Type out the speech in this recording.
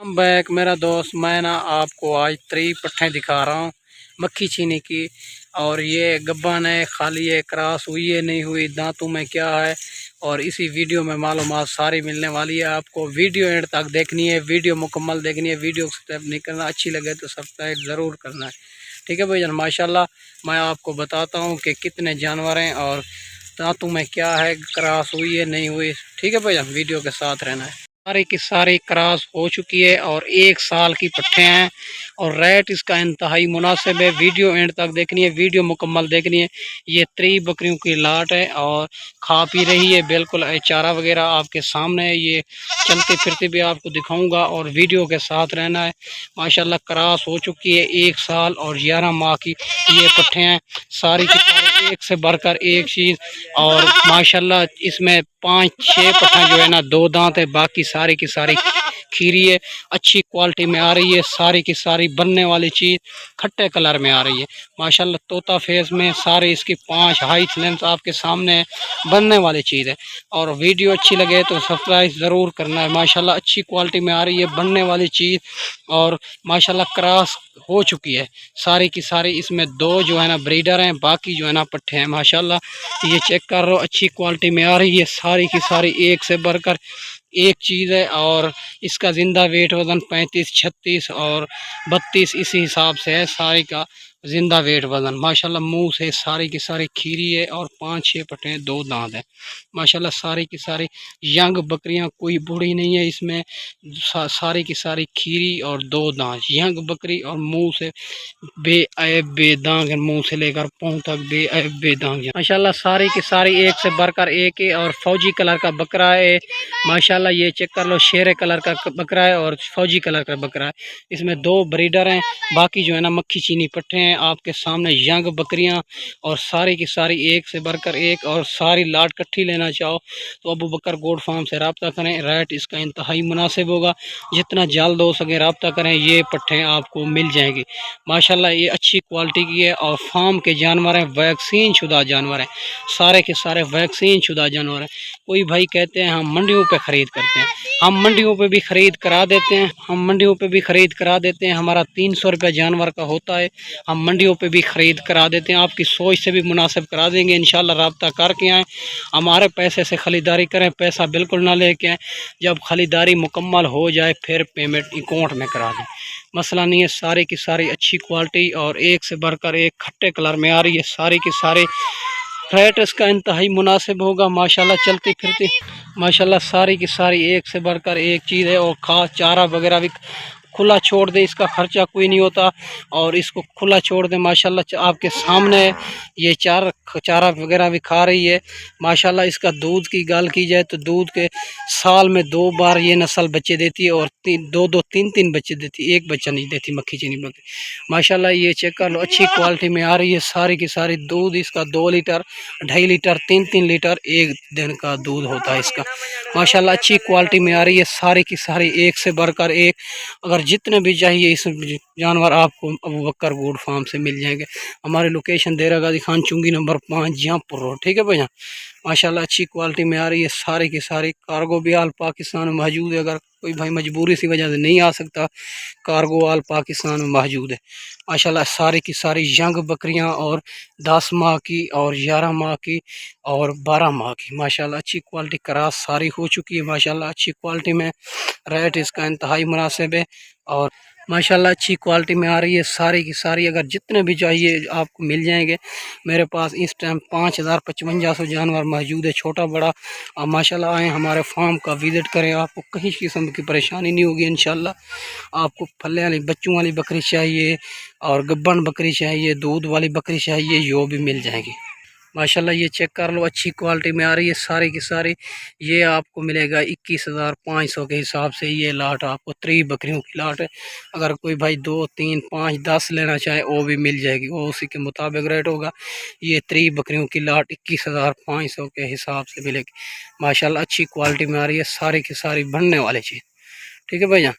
Back मेरा दोस्त, मैं ना आपको आज 3 पट्ठें दिखा रहा हूँ मक्खी छीनी की। और ये गब्बन है, खाली है, क्रॉस हुई है नहीं हुई, दांतों में क्या है, और इसी वीडियो में मालूमात सारी मिलने वाली है। आपको वीडियो एंड तक देखनी है, वीडियो मुकम्मल देखनी है, वीडियो को स्किप नहीं करना। अच्छी लगे तो सब्सक्राइब ज़रूर करना है, ठीक है भाईजान। माशाल्लाह मैं आपको बताता हूँ कि कितने जानवर हैं और दांतों में क्या है, क्रॉस हुई है नहीं हुई, ठीक है भाईजान। वीडियो के साथ रहना है। सारी की सारी क्रॉस हो चुकी है और 1 साल की पट्ठे हैं और रेट इसका इंतहाई मुनासिब है। वीडियो एंड तक देखनी है, वीडियो मुकम्मल देखनी है। ये 3 बकरियों की लाट है और खा पी रही है, बिल्कुल चारा वगैरह आपके सामने है। ये चलते फिरते भी आपको दिखाऊंगा और वीडियो के साथ रहना है। माशाल्लाह क्रॉस हो चुकी है, 1 साल और 11 माह की ये पट्ठे हैं। सारी की सारी एक से बढ़कर एक चीज़। और माशाल्लाह इसमें 5-6 पट्ठा जो है ना 2 दांत है, बाकी सारी की सारी खीरी है, अच्छी क्वालिटी में आ रही है। सारी की सारी बनने वाली चीज़ खट्टे कलर में आ रही है माशाल्लाह। तोता फेस में सारी इसकी 5 हाइट लेंथ आपके सामने है, बनने वाली चीज़ है। और वीडियो अच्छी लगे तो सब्सक्राइब ज़रूर करना है। माशाल्लाह अच्छी क्वालिटी में आ रही है, बनने वाली चीज़। और माशाल्लाह क्रॉस हो चुकी है सारी की सारी। इसमें 2 जो है ना ब्रीडर हैं, बाकी जो है ना पट्ठे हैं माशाल्लाह। ये चेक कर रहे हो, अच्छी क्वालिटी में आ रही है सारी की सारी, एक से बढ़कर एक चीज़ है। और इसका ज़िंदा वेट वज़न 35, 36 और 32 इसी हिसाब से है सारी का ज़िंदा वेट वज़न। माशाल्लाह मुंह से सारी की सारी खीरी है और 5-6 पट्टे हैं, 2 दांत है माशाल्लाह। सारी की सारी यंग बकरियां, कोई बूढ़ी नहीं है इसमें। सारी की सारी खीरी और 2 दांत यंग बकरी और मुंह से बेऐब बेदाग, मुंह से लेकर पाँव तक बेऐब बेदाग माशाल्लाह। सारी की सारी एक से बढ़कर एक है और फौजी कलर का बकरा है माशाल्लाह। ये चेक कर लो, शेरे कलर का बकरा है और फौजी कलर का बकरा है। इसमें 2 ब्रीडर हैं, बाकी जो है ना मक्खी चीनी पट्टे हैं आपके सामने, यंग बकरियां। और सारी की सारी एक से बढ़कर एक। और सारी लाट कट्ठी लेना चाहो तो अबू बकर गोड फार्म से रब्ता करें, रेट इसका इंतहाई मुनासिब होगा। जितना जल्द हो सके रब्ता करें, ये पट्टे आपको मिल जाएंगे माशाल्लाह। ये अच्छी क्वालिटी की है और फार्म के जानवर हैं, वैक्सीन शुदा जानवर हैं, सारे के सारे वैक्सीन शुदा जानवर हैं। कोई भाई कहते हैं हम मंडियों पे ख़रीद करते हैं, हम मंडियों पे भी ख़रीद करा देते हैं, हम मंडियों पे भी ख़रीद करा देते हैं। हमारा 300 रुपये जानवर का होता है, हम मंडियों पे भी ख़रीद करा देते हैं। आपकी सोच से भी मुनासिब करा देंगे इंशाल्लाह। रब्ता करके आएँ, हमारे पैसे से ख़रीदारी करें, पैसा बिल्कुल ना लेके आएँ। जब ख़रीदारी मुकम्मल हो जाए फिर पेमेंट अकाउंट में करा दें, मसला नहीं है। सारी की सारी अच्छी क्वालिटी और एक से बढ़कर एक खट्टे कलर में आ रही है सारी की सारी। रेट इसका इंतहाई मुनासिब होगा माशाल्लाह। चलती फिरती माशाल्लाह सारी की सारी एक से बढ़कर एक चीज़ है। और खास चारा वगैरह भी खुला छोड़ दे, इसका खर्चा कोई नहीं होता। और इसको खुला छोड़ दे माशाल्लाह, आपके सामने ये चारा वगैरह भी खा रही है माशाल्लाह। इसका दूध की गाल की जाए तो दूध के साल में 2 बार ये नस्ल बच्चे देती है और 3 बच्चे देती है, एक बच्चा नहीं देती मक्खी चीनी बकरी माशाल्लाह। ये चेक कर लो, अच्छी क्वालिटी में आ रही है सारी की सारी। दूध इसका 2 लीटर, 2.5 लीटर, 3-3 लीटर एक दिन का दूध होता है इसका माशाल्लाह। अच्छी क्वालिटी में आ रही है सारी की सारी, एक से बढ़कर एक। अगर जितने भी चाहिए इस जानवर आपको अबू बकर गोड फार्म से मिल जाएंगे। हमारी लोकेशन देरा गाजी खान चुंगी नंबर 5 जहाँपुर रोड, ठीक है भैया। माशाल्लाह अच्छी क्वालिटी में आ रही है सारी की सारी। कार्गो भी आल पाकिस्तान में मौजूद है, अगर कोई भाई मजबूरी सी वजह से नहीं आ सकता, कार्गो आल पाकिस्तान में मौजूद है माशाल्लाह। सारी की सारी यंग बकरियां और 10 माह की और 11 माह की और 12 माह की माशाल्लाह। अच्छी क्वालिटी क्रॉस सारी हो चुकी है माशाल्लाह, अच्छी क्वालिटी में। रेट इसका इंतहाई मुनासिब है और माशाल्लाह अच्छी क्वालिटी में आ रही है सारी की सारी। अगर जितने भी चाहिए आपको मिल जाएंगे। मेरे पास इस टाइम 5,5500 जानवर मौजूद है, छोटा बड़ा। आप माशाल्लाह आएँ, हमारे फार्म का विज़िट करें, आपको कहीं किस्म की परेशानी नहीं होगी इंशाल्लाह। आपको फल्ले वाली बच्चों वाली बकरी चाहिए और गब्बन बकरी चाहिए, दूध वाली बकरी चाहिए, यो भी मिल जाएगी माशाल्लाह। ये चेक कर लो, अच्छी क्वालिटी में आ रही है सारी की सारी। ये आपको मिलेगा 21,500 के हिसाब से। ये लाट आपको 3 बकरियों की लाट है। अगर कोई भाई 2, 3, 5, 10 लेना चाहे वो भी मिल जाएगी, वो उसी के मुताबिक रेट होगा। ये 3 बकरियों की लाट 21,500 के हिसाब से मिलेगी माशाल्लाह। अच्छी क्वालिटी में आ रही है सारी की सारी, बनने वाली चीज़, ठीक है भैया।